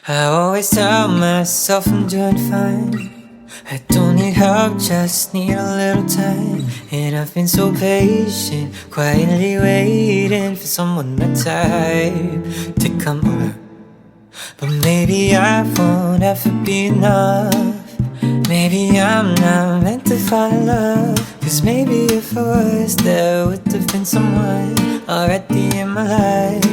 I always tell myself I'm doing fine. I don't need help, just need a little time. And I've been so patient, quietly waiting for someone my type to come over. But maybe I won't ever be enough. Maybe I'm not meant to find love. Cause maybe if I was, there would have been someone already in my life.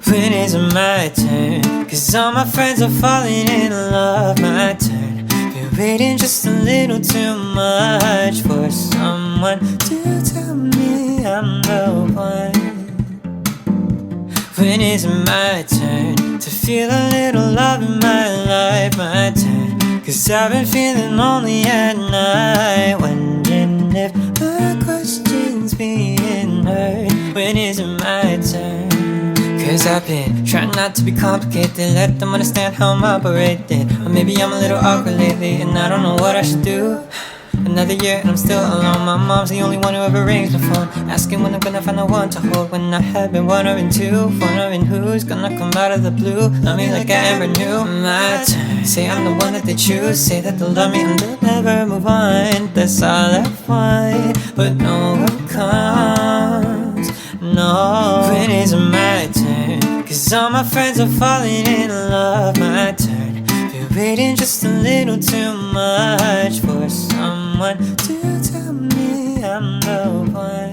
When is it my turn? Cause all my friends are falling in love. My turn. Been waiting just a little too much for someone to tell me I'm the one. When is it my turn to feel a little love in my life? My turn. Cause I've been feeling lonely at night, wondering if my question's being heard. When is it my turn? Cause I've been trying not to be complicated, let them understand how I'm operating. Or maybe I'm a little awkward lately and I don't know what I should do. Another year and I'm still alone. My mom's the only one who ever rings my phone, asking when I'm gonna find the one to hold. When I have been wondering too, wondering who's gonna come out of the blue, love me like I ever knew. My turn. Say I'm the one that they choose, say that they'll love me and they'll never move on. That's all I want, but no one comes. No, when is it my turn? Cause all my friends are falling in love. My turn. Been waiting just a little too much for someone to tell me I'm the one.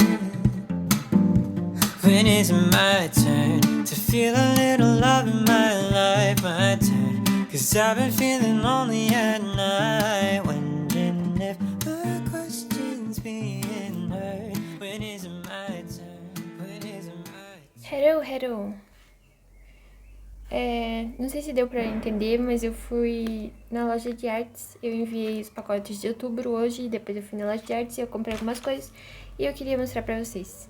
When is it my turn to feel a little love in my life? My turn. Cause I've been feeling lonely at night, wondering if my question's being heard. When is it my turn? When is it my turn? Hello. Não sei se deu pra entender, mas eu fui na loja de artes. Eu enviei os pacotes de outubro hoje, depois eu fui na loja de artes e eu comprei algumas coisas e eu queria mostrar pra vocês.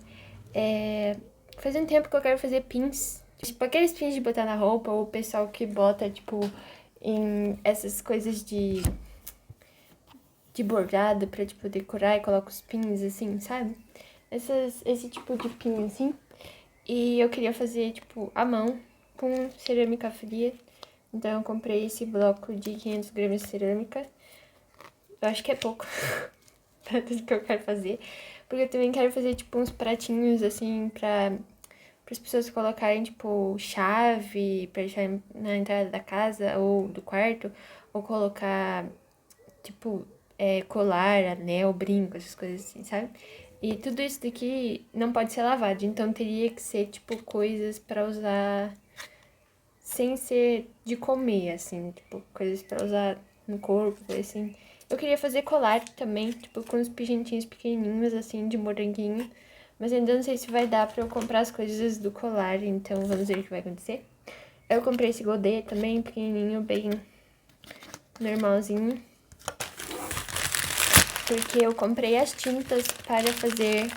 Faz um tempo que eu quero fazer pins, tipo aqueles pins de botar na roupa, ou o pessoal que bota, tipo, em essas coisas de bordado pra, tipo, decorar e coloca os pins, assim, sabe? Esse tipo de pin, assim. E eu queria fazer, tipo, à mão, com cerâmica fria. Então eu comprei esse bloco de 500 gramas de cerâmica. Eu acho que é pouco pra tudo que eu quero fazer. Porque eu também quero fazer, tipo, uns pratinhos, assim, pra as pessoas colocarem, tipo, chave pra deixar na entrada da casa ou do quarto. Ou colocar, tipo, colar, anel, brinco, essas coisas assim, sabe? E tudo isso daqui não pode ser lavado. Então teria que ser, tipo, coisas pra usar sem ser de comer, assim, tipo, coisas pra usar no corpo, coisa assim. Eu queria fazer colar também, tipo, com uns pingentinhos pequenininhos, assim, de moranguinho. Mas ainda não sei se vai dar pra eu comprar as coisas do colar, então vamos ver o que vai acontecer. Eu comprei esse godê também, pequenininho, bem normalzinho. Porque eu comprei as tintas para fazer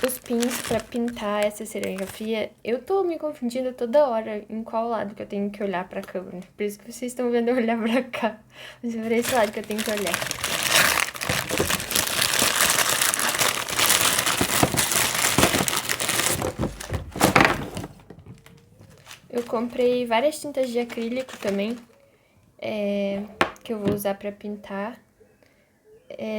os pins pra pintar essa cerâmica fria. Eu tô me confundindo toda hora em qual lado que eu tenho que olhar pra câmera. Por isso que vocês estão vendo eu olhar pra cá. Mas é por esse lado que eu tenho que olhar. Eu comprei várias tintas de acrílico também, que eu vou usar pra pintar.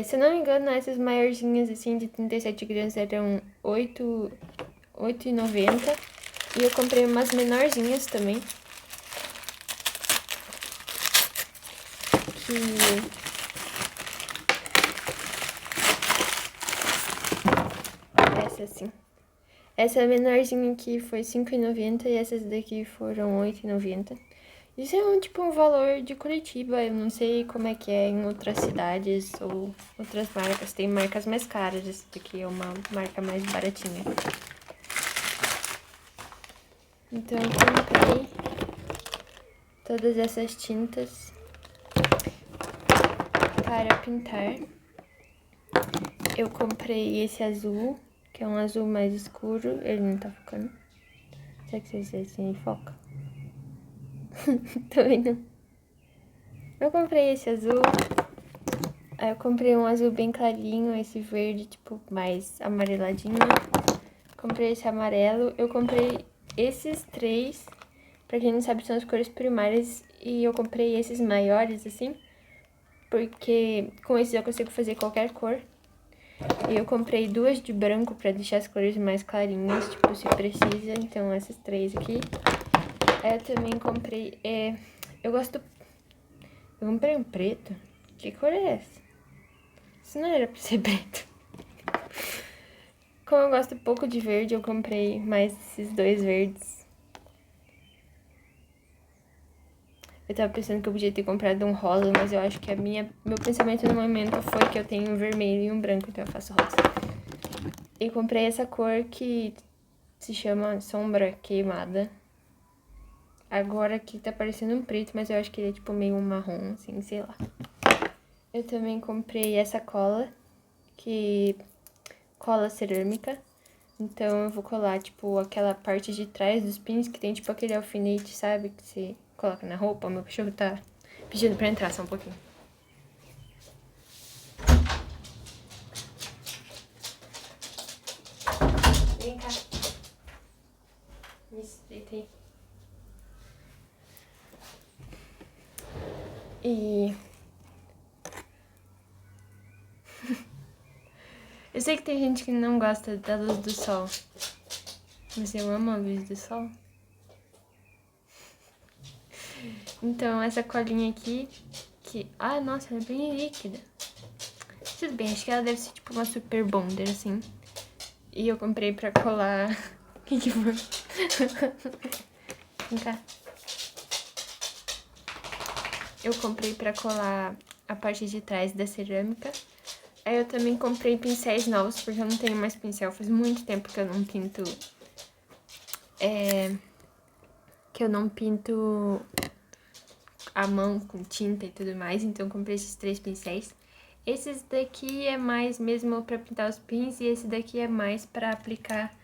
Se eu não me engano, essas maiorzinhas, assim, de 37 gramas eram R$8,90. E eu comprei umas menorzinhas também. Essa assim. Essa menorzinha aqui foi R$5,90 e essas daqui foram R$8,90. Isso é tipo um valor de Curitiba, eu não sei como é que é em outras cidades ou outras marcas. Tem marcas mais caras, essa daqui é uma marca mais baratinha. Então eu comprei todas essas tintas para pintar. Eu comprei esse azul, que é um azul mais escuro, ele não tá focando. Será que vocês veem se ele foca? Tô vendo. Eu comprei esse azul. Aí eu comprei um azul bem clarinho, esse verde, tipo, mais amareladinho. Comprei esse amarelo. Eu comprei esses três, pra quem não sabe, são as cores primárias. E eu comprei esses maiores, assim, porque com esses eu consigo fazer qualquer cor. E eu comprei duas de branco pra deixar as cores mais clarinhas, tipo, se precisa. Então, essas três aqui. Eu também comprei... eu gosto... Eu comprei um preto. Que cor é essa? Isso não era pra ser preto. Como eu gosto pouco de verde, eu comprei mais esses dois verdes. Eu tava pensando que eu podia ter comprado um rosa, mas eu acho que meu pensamento no momento foi que eu tenho um vermelho e um branco, então eu faço rosa. E comprei essa cor que se chama sombra queimada. Agora aqui tá parecendo um preto, mas eu acho que ele é tipo meio um marrom, assim, sei lá. Eu também comprei essa cola, que cola cerâmica. Então eu vou colar, tipo, aquela parte de trás dos pins que tem, tipo, aquele alfinete, sabe? Que você coloca na roupa. Meu cachorro tá pedindo pra entrar só um pouquinho. Vem cá. Isso, deita aí. E... eu sei que tem gente que não gosta da luz do sol. Mas eu amo a luz do sol. Então, essa colinha aqui, que... ah, nossa, ela é bem líquida. Tudo bem, acho que ela deve ser tipo uma super bonder, assim. E eu comprei pra colar... O que foi? Vem cá. Eu comprei pra colar a parte de trás da cerâmica. Aí eu também comprei pincéis novos, porque eu não tenho mais pincel. Faz muito tempo que eu não pinto... que eu não pinto a mão com tinta e tudo mais. Então eu comprei esses três pincéis. Esses daqui é mais mesmo pra pintar os pins. E esse daqui é mais pra aplicar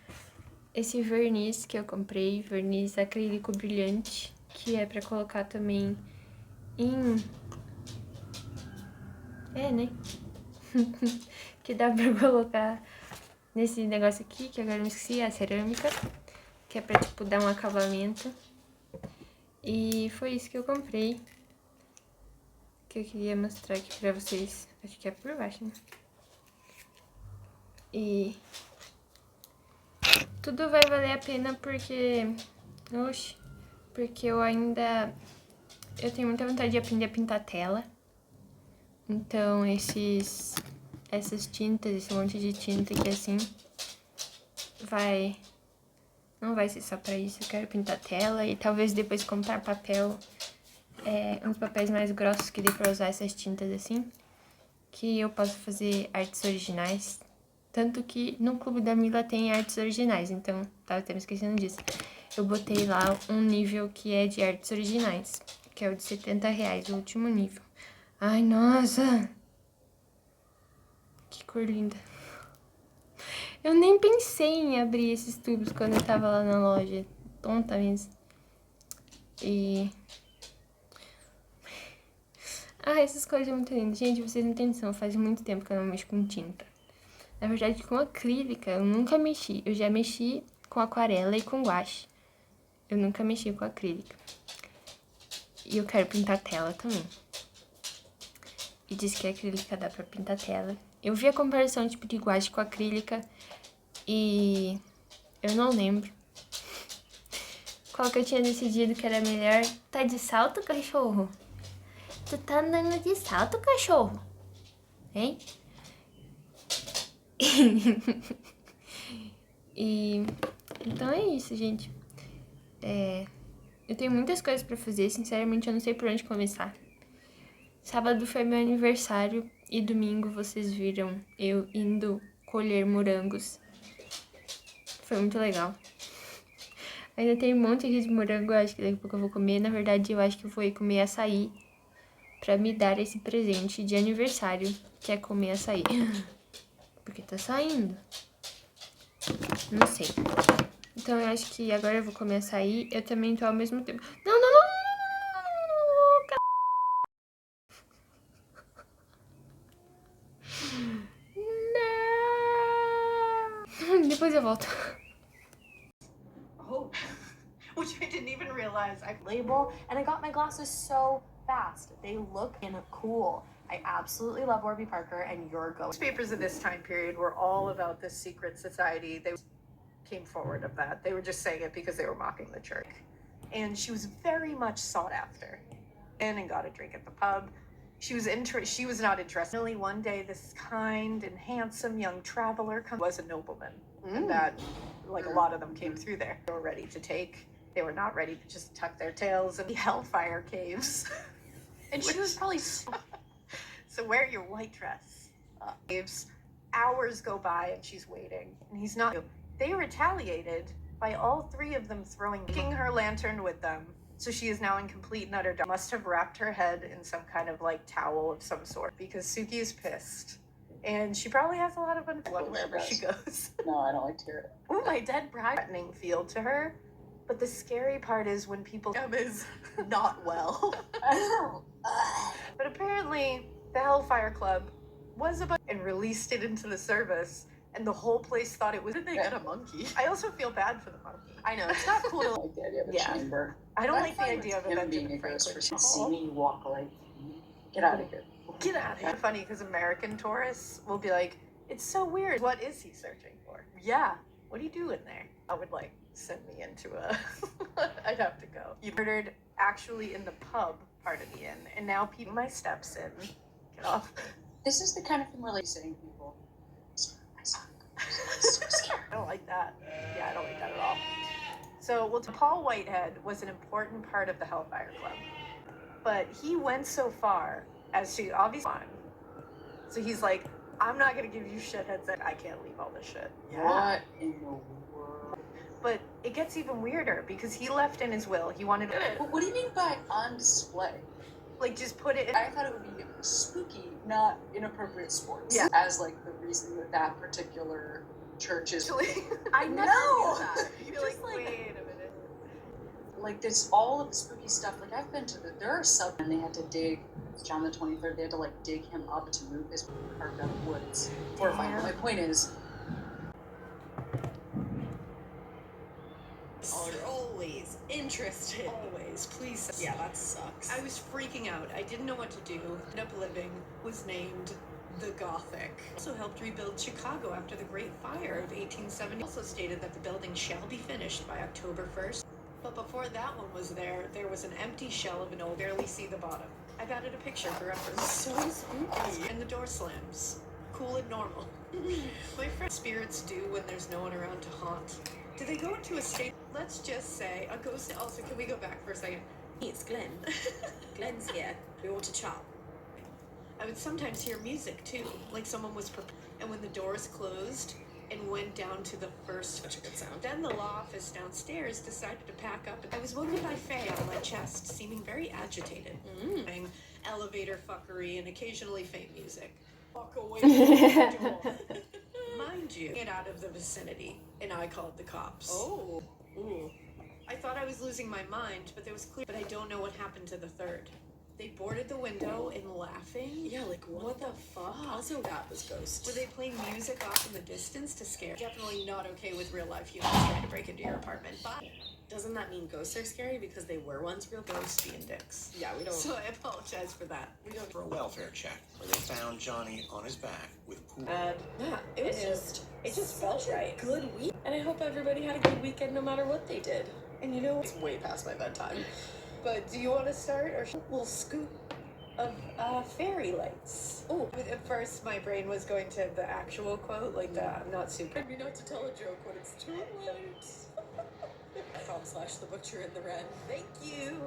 esse verniz que eu comprei. Verniz acrílico brilhante. Que é pra colocar também em... né? Que dá pra colocar nesse negócio aqui, que agora eu me esqueci, a cerâmica. Que é pra, tipo, dar um acabamento. E foi isso que eu comprei. Que eu queria mostrar aqui pra vocês. Acho que é por baixo, né? E... tudo vai valer a pena porque... oxe, porque eu ainda... eu tenho muita vontade de aprender a pintar tela. Então, essas tintas, esse monte de tinta aqui assim... não vai ser só pra isso. Eu quero pintar tela e talvez depois comprar papel... uns papéis mais grossos que dê pra usar essas tintas assim. Que eu posso fazer artes originais. Tanto que no Clube da Mila tem artes originais, então tava até me esquecendo disso. Eu botei lá um nível que é de artes originais, que é o de R$70, o último nível. Ai, nossa! Que cor linda. Eu nem pensei em abrir esses tubos quando eu tava lá na loja. Tonta mesmo. E... ah, essas cores são muito lindas. Gente, vocês não têm noção, faz muito tempo que eu não mexo com tinta. Na verdade, com acrílica eu nunca mexi. Eu já mexi com aquarela e com guache. Eu nunca mexi com acrílica. E eu quero pintar tela também. E diz que a acrílica dá pra pintar tela. Eu vi a comparação tipo de guache com acrílica e eu não lembro qual que eu tinha decidido que era melhor. Tá de salto, cachorro? Tu tá andando de salto, cachorro? Hein? E então é isso, gente. Eu tenho muitas coisas pra fazer, sinceramente eu não sei por onde começar. Sábado foi meu aniversário e domingo vocês viram eu indo colher morangos. Foi muito legal. Ainda tem um monte aqui de morango, eu acho que daqui a pouco eu vou comer. Na verdade, eu acho que eu vou ir comer açaí pra me dar esse presente de aniversário, que é comer açaí. Porque tá saindo. Não sei. Então eu acho que agora eu vou comer açaí. Eu também tô ao mesmo tempo... Não, não, não, não. Depois eu volto. didn't even realize I label, and I got my glasses so fast. They look cool. I absolutely love Warby Parker, and your go. Newspapers of this time period were all about this secret society. They came forward of that. They were just saying it because they were mocking the church. And she was very much sought after. And got a drink at the pub. She was not interested. Only one day, this kind and handsome young traveler was a nobleman, and that, like, a lot of them came through there. They were ready to take. They were not ready to just tuck their tails in the hellfire caves. And she was probably so wear your white dress. Caves. Hours go by and she's waiting, and he's not. They retaliated by all three of them taking her lantern with them. So she is now in complete and utter darkness. Must have wrapped her head in some kind of like towel of some sort, because Suki is pissed. And she probably has a lot of fun wherever she goes. No, I don't like to hear it. Oh, my dead bride. Threatening feel to her. But the scary part is when people is not well. But apparently the Hellfire Club was about and released it into the service, and the whole place thought it was. Did they get a monkey? I also feel bad for the monkey. I know it's not cool. I like the idea of a chamber. I don't like the idea of him being a ghost for see me walk like, get out of here. Get out of here. It's funny because American tourists will be like, it's so weird. What is he searching for? Yeah. What do you do in there? I would like send me into a. I'd have to go. You murdered actually in the pub part of the inn, and now people my steps in. Get off. This is the kind of thing where like saying people. So scared. I don't like that. Yeah, I don't like that at all. So, Paul Whitehead was an important part of the Hellfire Club, but he went so far as to obviously. So he's like, I'm not gonna give you shitheads that I can't leave all this shit. Yeah. What in the world? But it gets even weirder because he left in his will. He wanted to. But what do you mean by on display? Like, just put it in. I thought it would be spooky, not inappropriate sports. Yeah. As like the reason that that particular church is. I never knew that. You're like, wait a minute. Like this, all of the spooky stuff. Like I've been to there are some, and they had to dig. John the 23rd. They had to like dig him up to move his carved out of woods. Horrifying. My point is. You're always interested. Always, please. Yeah, that sucks. I was freaking out. I didn't know what to do. Ended up living was named the Gothic. Also helped rebuild Chicago after the Great Fire of 1870. Also stated that the building shall be finished by October 1st. But before that one was there was an empty shell of an old, barely see the bottom. I've added a picture for reference. So spooky. And the door slams. Cool and normal. My friend spirits do when there's no one around to haunt. Do they go into a state, let's just say, a ghost? Also, can we go back for a second? It's Glenn. Glenn's here. We ought to chat. I would sometimes hear music too, like someone was and when the doors closed and went down to the first. Such a good sound. Then the law office downstairs decided to pack up. I was woken by Faye on my chest, seeming very agitated. Elevator fuckery and occasionally faint music. Walk away from the door. Mind you, get out of the vicinity, and I called the cops. Oh. Ooh. I thought I was losing my mind, but there was clear. But I don't know what happened to the third. They boarded the window and laughing. Yeah, like what the fuck? Also, that was ghost. Were they playing music off in the distance to scare? Definitely not okay with real life humans trying to break into your apartment. But doesn't that mean ghosts are scary because they were once real ghosts being dicks? Yeah, we don't. So I apologize for that. We don't. For a welfare check, where they found Johnny on his back with pool. Yeah, it just felt right. Good week, and I hope everybody had a good weekend no matter what they did. And you know, it's way past my bedtime. But do you want to start, or we'll scoop of fairy lights? Oh, at first my brain was going to the actual quote, like the I'm not super. Maybe not to tell a joke when it's too late. /the butcher in the red. Thank you.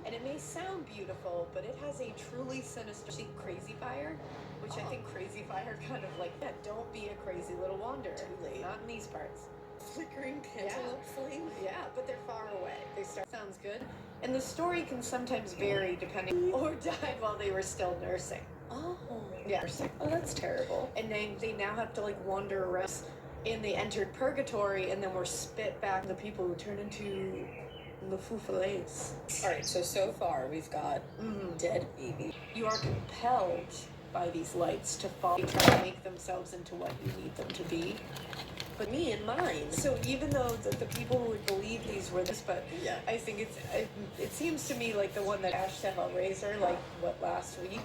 And it may sound beautiful, but it has a truly sinister crazy fire, which I think crazy fire kind of like, yeah, don't be a crazy little wanderer. Too late. Not in these parts. Flickering cantaloupe flame. Yeah, but they're far away. They start. Sounds good. And the story can sometimes vary depending. Or died while they were still nursing. Oh. Yeah. Oh, that's terrible. And they now have to like wander around. And they entered purgatory and then were spit back. The people who turn into the foufales. Alright, so far we've got dead baby. You are compelled by these lights to fall. They try to make themselves into what you need them to be. but me and mine. So even though the people who would believe these were this, but Yeah. I think it seems to me like the one that Ash to Hellraiser, like what last week.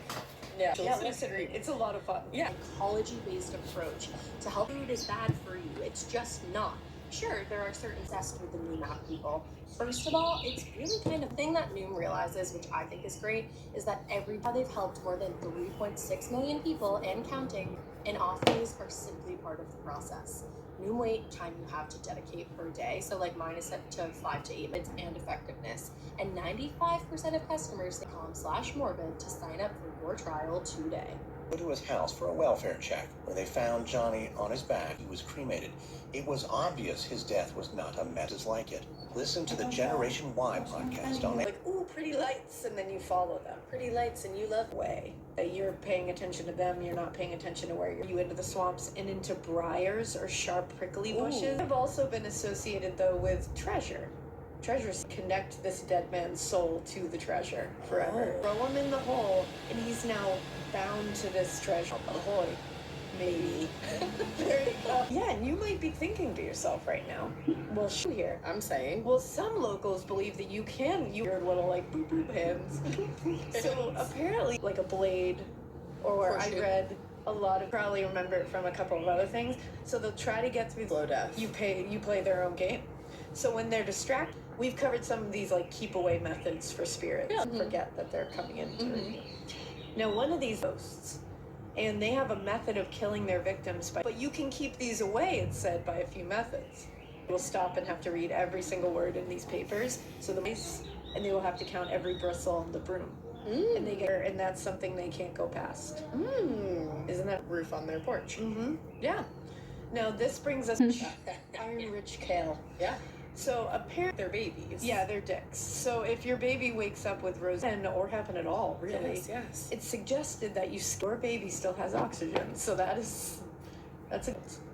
Yeah. It's a lot of fun. Yeah. Ecology-based approach to health. Food is bad for you. It's just not. Sure, there are certain obsessed with the Noom app people. First of all, it's really kind of thing that Noom realizes, which I think is great, is that they've helped more than 3.6 million people and counting, and off days are simply part of the process. Noom wait time you have to dedicate per day, so like mine is set to 5 to 8 minutes, and effectiveness. And 95% of customers say .com/morbid to sign up for your trial today. Go to his house for a welfare check, where they found Johnny on his back. He was cremated. It was obvious his death was not a mess like it. Listen to the Generation Y podcast on Like, ooh, pretty lights, and then you follow them. Pretty lights and you love Way that you're paying attention to them, you're not paying attention to where you into the swamps and into briars or sharp prickly bushes. I've also been associated though with treasure. Treasures connect this dead man's soul to the treasure forever. Throw him in the hole, and he's now bound to this treasure. Ahoy. Maybe. There you go. Yeah, and you might be thinking to yourself right now, well, here. I'm saying. Well, some locals believe that you can use your little, like, boop boop hands. So apparently, like a blade, or I read a lot of, probably remember it from a couple of other things. So they'll try to get through Slow death. You play their own game. So when they're distracted, we've covered some of these like keep away methods for spirits. Forget that they're coming into Now one of these ghosts, and they have a method of killing their victims but you can keep these away, it's said, by a few methods. You'll stop and have to read every single word in these papers, so and they will have to count every bristle on the broom. And that's something they can't go past. Isn't that Roof on their porch. yeah. Now this brings us iron rich kale. Yeah. So apparently They're babies. yeah, they're dicks. So if your baby wakes up with Roseanne, or happen at all, really, Yes. it's suggested that your baby still has oxygen. So that's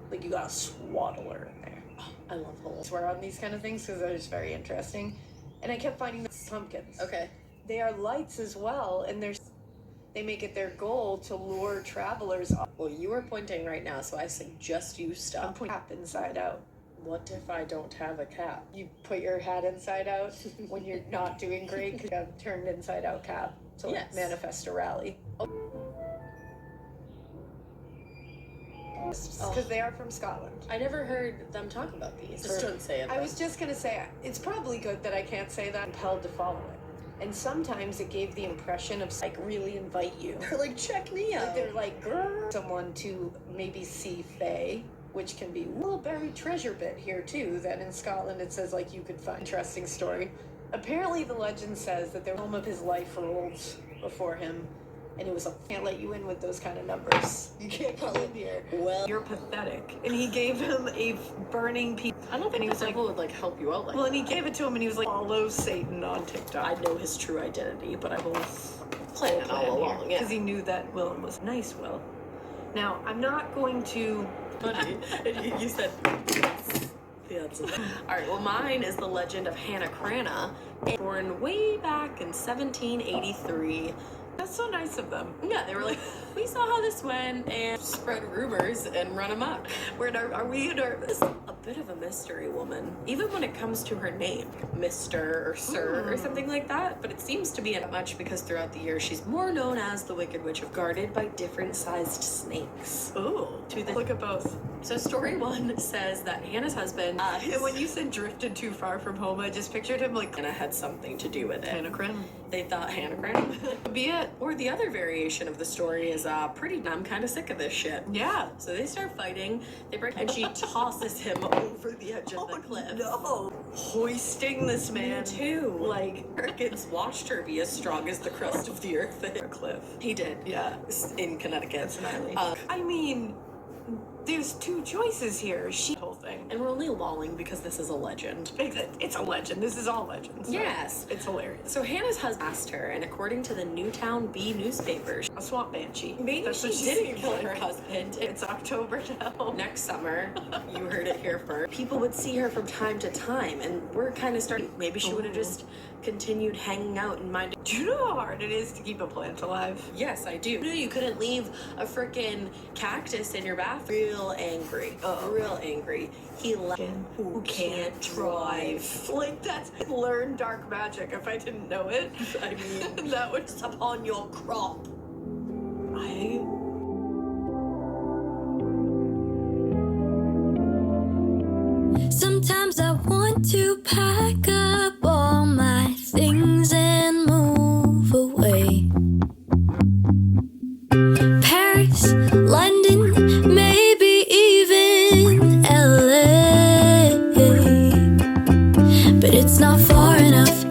like you got a swaddler in there. I love holes. I swear on these kind of things because they're just very interesting. And I kept finding these pumpkins. Okay. They are lights as well, and they make it their goal to lure travelers off. Well, you are pointing right now, so I suggest you I'm stop. putting cap inside out. What if I don't have a cap? You put your hat inside out when you're not doing great because you have turned inside out cap to like Yes. manifest a rally. Because they are from Scotland. I never heard them talk about these. Just don't say it. I was just gonna say, it's probably good that I can't say that. I'm compelled to follow it. And sometimes it gave the impression of like really invite you. They're like, check me out. Like they're like, "Grr," someone to maybe see Faye, which can be a little buried treasure bit here too, that in Scotland it says like you could find interesting story. Apparently the legend says that the home of his life rolled before him, and it was like, can't let you in with those kind of numbers. You can't come in here. Well, You're pathetic. And he gave him a burning piece. I don't think he the was like, devil would like help you out like well, and he that. gave it to him, and he was like, follow Satan on TikTok. I know his true identity, but I will plan it all along. Yeah. Because he knew that Willem was nice, Will. Now, I'm not going to... Funny. You said yes. All right, well, mine is the legend of Hannah Cranna, born way back in 1783. That's so nice of them. Yeah, they were like, we saw how this went and spread rumors and run amok. Are we in our... This is a bit of a mystery woman, even when it comes to her name, Mr. or Sir or something like that. But it seems to be much because throughout the year she's more known as the Wicked Witch of guarded by different sized snakes. Ooh. Look at both. So story one says that Hannah's husband, And when you said drifted too far from home, I just pictured him like Hannah had something to do with it. Hannah Cranna. They thought Hannah Cranna would be it. Or the other variation of the story is pretty, I'm kind of sick of this shit. Yeah. So they start fighting, they break, and she tosses him over the edge of the cliff. No. Hoisting this man. Me too. Like, Americans watched her be as strong as the crust of the earth. a cliff. He did, Yeah. in Connecticut. That's gnarly. I mean, there's two choices here. Whole thing. lolling. And we're only lolling because this is a legend. It's a legend. This is all legends. Yes. It's hilarious. So Hannah's husband asked her, and according to the Newtown Bee newspaper, A swamp banshee. maybe That's she what she didn't seems kill like. her husband. It's October now. Next summer, you heard it here first. People would see her from time to time, and we're kind of starting. Maybe she would have just continued hanging out and minding. Do you know how hard it is to keep a plant alive? Yes, I do. You knew you couldn't leave a freaking cactus in your bath. Real angry. Real angry. He left. Who can't drive? Like, that's learned dark magic if I didn't know it. I mean, That was upon your crop. Sometimes I want to pack up all my things and move away. Paris, London, maybe even LA. But it's not far enough.